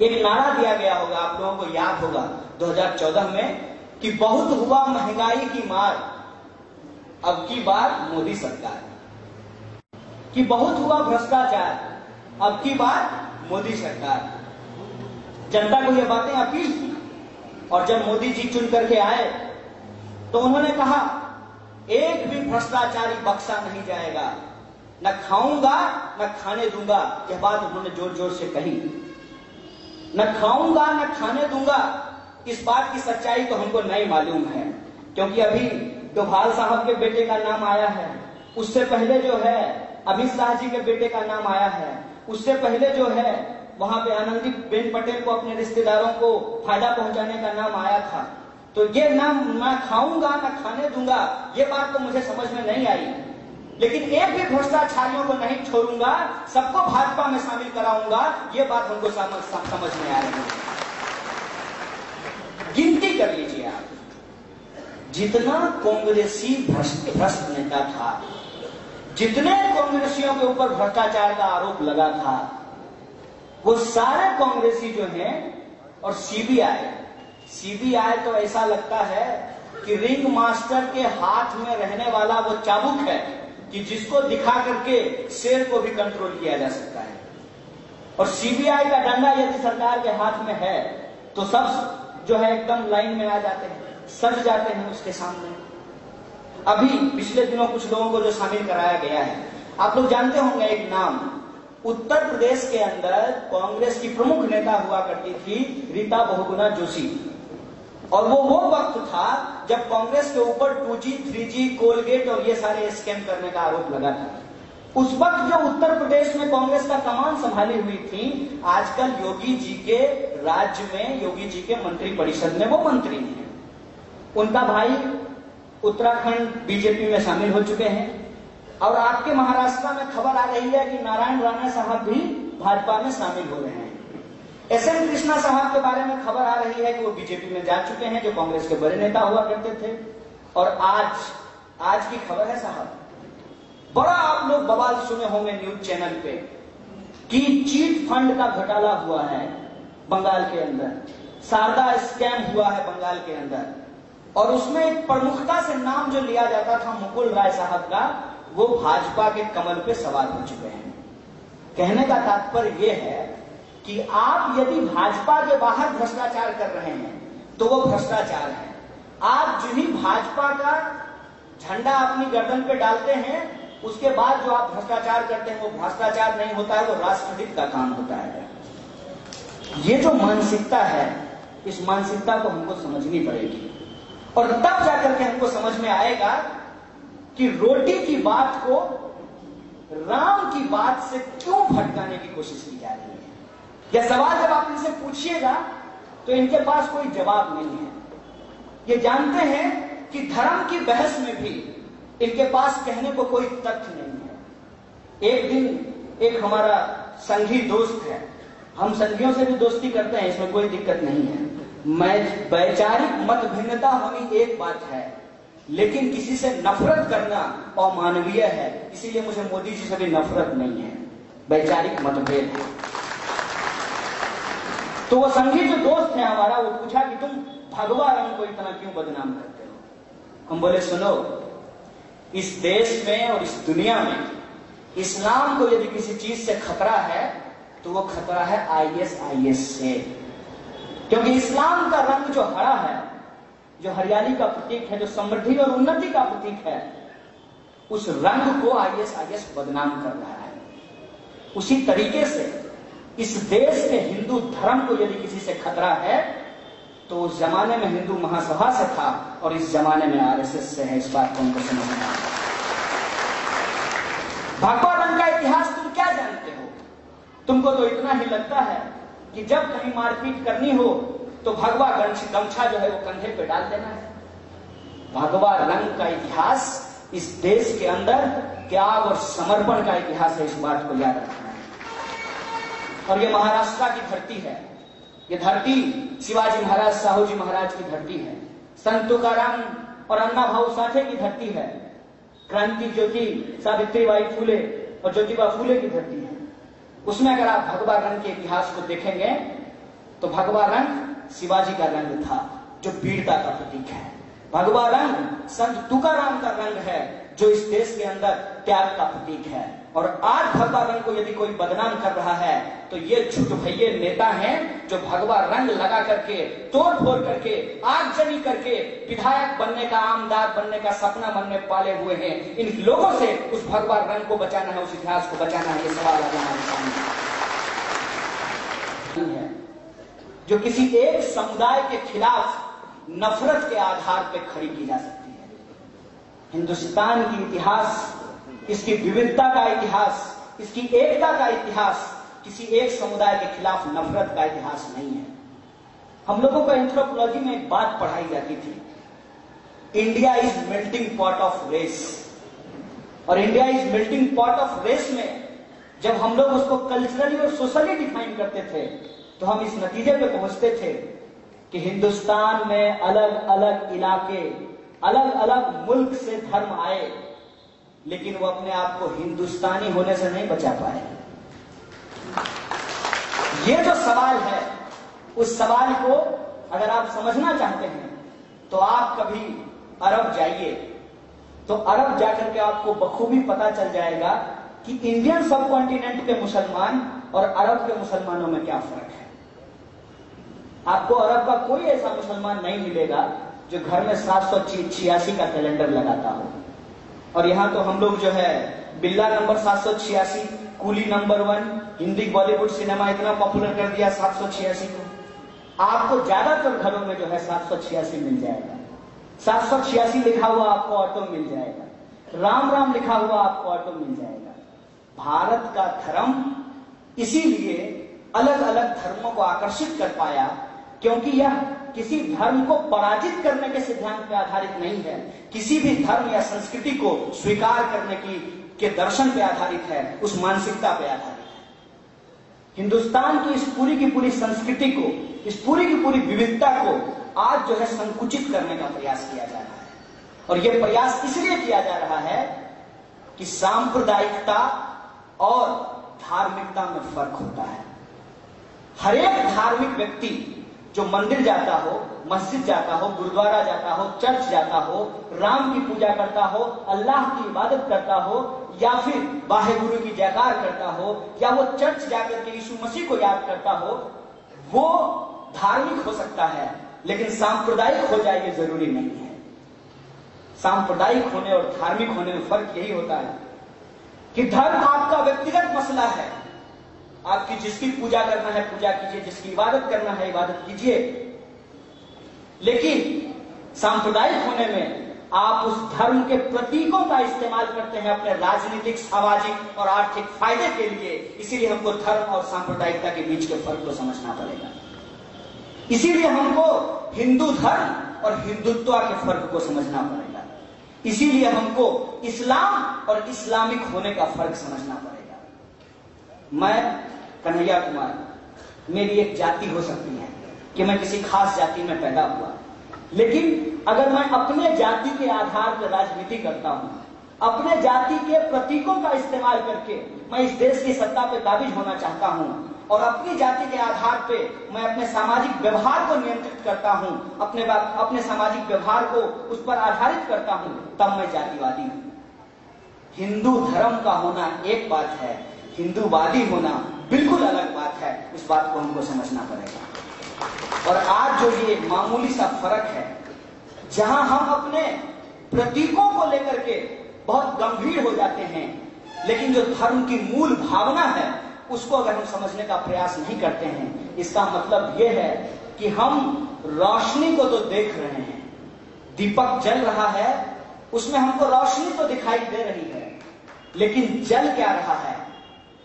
एक नारा दिया गया होगा, आप लोगों को याद होगा 2014 में, कि बहुत हुआ महंगाई की मार, अब की बार मोदी सरकार, कि बहुत हुआ भ्रष्टाचार, अब की बार मोदी सरकार। जनता को ये बातें अपील की, और जब मोदी जी चुन करके आए तो उन्होंने कहा एक भी भ्रष्टाचारी बख्शा नहीं जाएगा, न खाऊंगा न खाने दूंगा। यह बात उन्होंने जोर जोर से कही, न खाऊंगा न खाने दूंगा। इस बात की सच्चाई तो हमको नहीं मालूम है, क्योंकि अभी डोभाल साहब के बेटे का नाम आया है, उससे पहले जो है अमित शाह जी के बेटे का नाम आया है, उससे पहले जो है वहां पे आनंदीबेन पटेल को, अपने रिश्तेदारों को फायदा पहुंचाने का नाम आया था। तो ये नाम ना खाऊंगा ना खाने दूंगा, ये बात तो मुझे समझ में नहीं आई। लेकिन एक भी भ्रष्टाचारियों को नहीं छोड़ूंगा, सबको भाजपा में शामिल कराऊंगा, ये बात हमको समझ में आ रही है। गिनती कर लीजिए आप, जितना कांग्रेसी भ्रष्ट नेता था, जितने कांग्रेसियों के ऊपर भ्रष्टाचार का आरोप लगा था, वो सारे कांग्रेसी जो हैं, और सीबीआई तो ऐसा लगता है कि रिंग मास्टर के हाथ में रहने वाला वो चाबुक है कि जिसको दिखा करके शेर को भी कंट्रोल किया जा सकता है। और सीबीआई का डंडा यदि सरकार के हाथ में है तो सब जो है एकदम लाइन में आ जाते हैं, सज जाते हैं उसके सामने। अभी पिछले दिनों कुछ लोगों को जो शामिल कराया गया है, आप लोग जानते होंगे एक नाम, उत्तर प्रदेश के अंदर कांग्रेस की प्रमुख नेता हुआ करती थी रीता बहुगुणा जोशी। और वो वक्त था जब कांग्रेस के ऊपर 2G, 3G, कोलगेट और ये सारे स्कैम करने का आरोप लगा था। उस वक्त जो उत्तर प्रदेश में कांग्रेस का कमान संभाली हुई थी, आजकल योगी जी के राज्य में, योगी जी के मंत्री परिषद में वो मंत्री हैं। उनका भाई उत्तराखंड बीजेपी में शामिल हो चुके हैं। और आपके महाराष्ट्र में खबर आ रही है कि नारायण राणे साहब भी भाजपा में शामिल हो रहे हैं। एसएन कृष्णा साहब के बारे में खबर आ रही है कि वो बीजेपी में जा चुके हैं, जो कांग्रेस के बड़े नेता हुआ करते थे। और आज की खबर है साहब, बड़ा आप लोग बवाल सुने होंगे न्यूज चैनल पे, कि चीट फंड का घोटाला हुआ है बंगाल के अंदर, शारदा स्कैम हुआ है बंगाल के अंदर। और उसमें एक प्रमुखता से नाम जो लिया जाता था मुकुल राय साहब का, वो भाजपा के कमल पे सवार हो चुके हैं। कहने का तात्पर्य यह है कि आप यदि भाजपा के बाहर भ्रष्टाचार कर रहे हैं तो वो भ्रष्टाचार है। आप जो ही भाजपा का झंडा अपनी गर्दन पे डालते हैं, उसके बाद जो आप भ्रष्टाचार करते हैं वो भ्रष्टाचार नहीं होता है, वो राष्ट्रहित का काम होता है। ये जो मानसिकता है, इस मानसिकता को हमको समझनी पड़ेगी, और तब जाकर के हमको समझ में आएगा कि रोटी की बात को राम की बात से क्यों भटकाने की कोशिश की जा रही है। यह सवाल जब आप इनसे पूछिएगा तो इनके पास कोई जवाब नहीं है। ये जानते हैं कि धर्म की बहस में भी इनके पास कहने को कोई तथ्य नहीं है। एक दिन एक हमारा संघी दोस्त है, हम संघियों से भी दोस्ती करते हैं, इसमें कोई दिक्कत नहीं है। वैचारिक मत भिन्नता होनी एक बात है, लेकिन किसी से नफरत करना अमानवीय है। इसीलिए मुझे मोदी जी से भी नफरत नहीं है, वैचारिक मतभेद है। तो वो संघी जो दोस्त है हमारा, वो पूछा कि तुम भगवा रंग को इतना क्यों बदनाम करते हो। हम बोले सुनो, इस देश में और इस दुनिया में इस्लाम को यदि किसी चीज से खतरा है तो वो खतरा है ISIS से। क्योंकि इस्लाम का रंग जो हरा है, जो हरियाली का प्रतीक है, जो समृद्धि और उन्नति का प्रतीक है, उस रंग को ISIS बदनाम कर रहा है। उसी तरीके से इस देश के हिंदू धर्म को यदि किसी से खतरा है तो उस जमाने में हिंदू महासभा से था और इस जमाने में RSS से है। इस बात को उनको समझना है। भगवा रंग का इतिहास तुम क्या जानते हो? तुमको तो इतना ही लगता है कि जब कहीं मारपीट करनी हो तो भगवा गमछा जो है वो कंधे पे डाल देना है। भगवा रंग का इतिहास इस देश के अंदर त्याग और समर्पण का इतिहास है, इस बात को याद रखना है। और ये महाराष्ट्र की धरती है, ये धरती शिवाजी महाराज, साहू जी महाराज की धरती है, संत तुकाराम और अन्ना भाऊ साठे की धरती है, क्रांति ज्योति सावित्रीबाई फुले और ज्योतिबा फुले की धरती है। उसमें अगर आप भगवा रंग के इतिहास को देखेंगे तो भगवा रंग शिवाजी का रंग था, जो वीरता का प्रतीक है। भगवा रंग संत तुकाराम का रंग है, जो इस देश के अंदर त्याग का प्रतीक है। और आज भगवा रंग को यदि कोई बदनाम कर रहा है तो ये झूठ भैये नेता हैं, जो भगवा रंग लगा करके, तोड़ फोड़ करके, आगजनी करके विधायक बनने का, आमदार बनने का सपना मन में पाले हुए हैं। इन लोगों से उस भगवा रंग को बचाना है, उस इतिहास को बचाना है, ये सवाल आज हमारे सामने है। जो किसी एक समुदाय के खिलाफ नफरत के आधार पर खड़ी की जा सकती है। हिंदुस्तान की इतिहास, इसकी विविधता का इतिहास, इसकी एकता का इतिहास किसी एक समुदाय के खिलाफ नफरत का इतिहास नहीं है। हम लोगों को एंथ्रोपोलॉजी में एक बात पढ़ाई जाती थी, India is melting pot of race. और India is melting pot of race में जब हम लोग उसको कल्चरली और सोशली डिफाइन करते थे तो हम इस नतीजे पे पहुंचते थे कि हिंदुस्तान में अलग अलग इलाके, अलग अलग मुल्क से धर्म आए, लेकिन वो अपने आप को हिंदुस्तानी होने से नहीं बचा पाए। ये जो सवाल है, उस सवाल को अगर आप समझना चाहते हैं तो आप कभी अरब जाइए, तो अरब जाकर के आपको बखूबी पता चल जाएगा कि इंडियन सब कॉन्टिनेंट के मुसलमान और अरब के मुसलमानों में क्या फर्क है। आपको अरब का कोई ऐसा मुसलमान नहीं मिलेगा जो घर में 786 का कैलेंडर लगाता हो। और यहां तो हम लोग जो है बिल्ला number 786, coolie number 1, Hindi Bollywood cinema इतना पॉपुलर कर दिया 786 को। आपको ज्यादातर घरों में जो है 786 मिल जाएगा। 786 लिखा हुआ आपको ऑटो मिल जाएगा, राम राम लिखा हुआ आपको ऑटो मिल जाएगा। भारत का धर्म इसीलिए अलग अलग धर्मों को आकर्षित कर पाया क्योंकि यह किसी धर्म को पराजित करने के सिद्धांत पर आधारित नहीं है, किसी भी धर्म या संस्कृति को स्वीकार करने के दर्शन पे आधारित है, उस मानसिकता पे आधारित है। हिंदुस्तान की इस पूरी की पूरी संस्कृति को, इस पूरी की पूरी विविधता को आज जो है संकुचित करने का प्रयास किया जा रहा है। और यह प्रयास इसलिए किया जा रहा है कि सांप्रदायिकता और धार्मिकता में फर्क होता है। हर एक धार्मिक व्यक्ति जो मंदिर जाता हो, मस्जिद जाता हो, गुरुद्वारा जाता हो, चर्च जाता हो, राम की पूजा करता हो, अल्लाह की इबादत करता हो, या फिर वाहेगुरु की जयकार करता हो, या वो चर्च जाकर के यीशु मसीह को याद करता हो, वो धार्मिक हो सकता है, लेकिन सांप्रदायिक हो जाए ये जरूरी नहीं है। सांप्रदायिक होने और धार्मिक होने में फर्क यही होता है कि धर्म आपका व्यक्तिगत मसला है। आपकी जिसकी पूजा करना है पूजा कीजिए, जिसकी इबादत करना है इबादत कीजिए, लेकिन सांप्रदायिक होने में आप उस धर्म के प्रतीकों का इस्तेमाल करते हैं अपने राजनीतिक, सामाजिक और आर्थिक फायदे के लिए। इसीलिए हमको धर्म और सांप्रदायिकता के बीच के फर्क को समझना पड़ेगा। इसीलिए हमको हिंदू धर्म और हिंदुत्व के फर्क को समझना पड़ेगा। इसीलिए हमको इस्लाम और इस्लामिक होने का फर्क समझना पड़ेगा। मैं कन्हैया कुमार, मेरी एक जाति हो सकती है कि मैं किसी खास जाति में पैदा हुआ, लेकिन अगर मैं अपने जाति के आधार पर राजनीति करता हूं, अपने जाति के प्रतीकों का इस्तेमाल करके मैं इस देश की सत्ता पे काबिज होना चाहता हूं, और अपनी जाति के आधार पे मैं अपने सामाजिक व्यवहार को नियंत्रित करता हूं, अपने सामाजिक व्यवहार को उस पर आधारित करता हूं, तब मैं जातिवादी हूं। हिंदू धर्म का होना एक बात है, हिंदूवादी होना बिल्कुल अलग बात है। इस बात को हमको समझना पड़ेगा। और आज जो ये मामूली सा फर्क है, जहां हम अपने प्रतीकों को लेकर के बहुत गंभीर हो जाते हैं, लेकिन जो धर्म की मूल भावना है उसको अगर हम समझने का प्रयास नहीं करते हैं, इसका मतलब यह है कि हम रोशनी को तो देख रहे हैं, दीपक जल रहा है, उसमें हमको रोशनी तो दिखाई दे रही है, लेकिन जल क्या रहा है,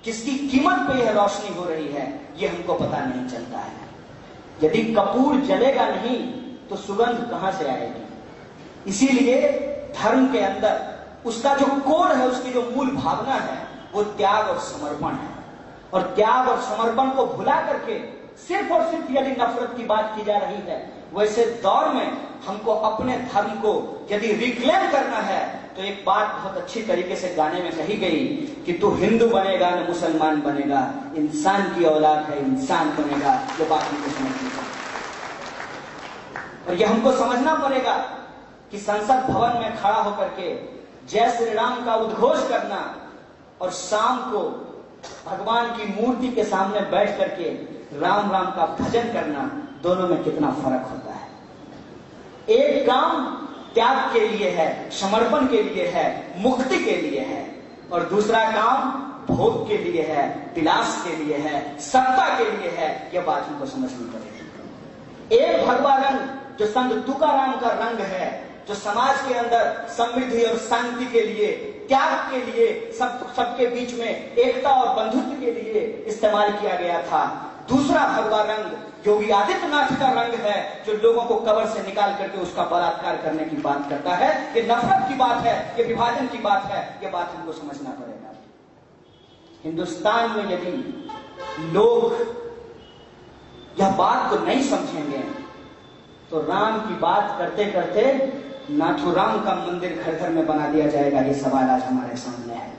किसकी कीमत पे यह रोशनी हो रही है, यह हमको पता नहीं चलता है। यदि कपूर जलेगा नहीं तो सुगंध कहां से आएगी। इसीलिए धर्म के अंदर उसका जो कोर है, उसकी जो मूल भावना है, वो त्याग और समर्पण है। और त्याग और समर्पण को भुला करके सिर्फ और सिर्फ यदि नफरत की बात की जा रही है, वैसे दौर में हमको अपने धर्म को यदि रिक्लेम करना है तो एक बात बहुत अच्छी तरीके से गाने में कही गई कि तू हिंदू बनेगा न मुसलमान बनेगा, इंसान की औलाद है, इंसान बनेगा। ये बात हमको समझनी चाहिए और ये हमको समझना पड़ेगा कि संसद भवन में खड़ा होकर के जय श्री राम का उद्घोष करना और शाम को भगवान की मूर्ति के सामने बैठ करके राम राम का भजन करना, दोनों में कितना फर्क होता है। एक काम त्याग के लिए है, समर्पण के लिए है, मुक्ति के लिए है, और दूसरा काम भोग के लिए है, विलास के लिए है, सत्ता के लिए है। यह बात हमको समझनी पड़ेगी। एक भगवा रंग जो संत तुकाराम का रंग है, जो समाज के अंदर समृद्धि और शांति के लिए, त्याग के लिए, सबके बीच में एकता और बंधुत्व के लिए इस्तेमाल किया गया था। दूसरा भगवा रंग योगी आदित्यनाथ का रंग है, जो लोगों को कब्र से निकाल करके उसका बलात्कार करने की बात करता है। ये नफरत की बात है, ये विभाजन की बात है। ये बात हमको समझना पड़ेगा। हिंदुस्तान में यदि लोग यह बात को नहीं समझेंगे तो राम की बात करते करते नाथुराम का मंदिर घर घर में बना दिया जाएगा। ये सवाल आज हमारे सामने है।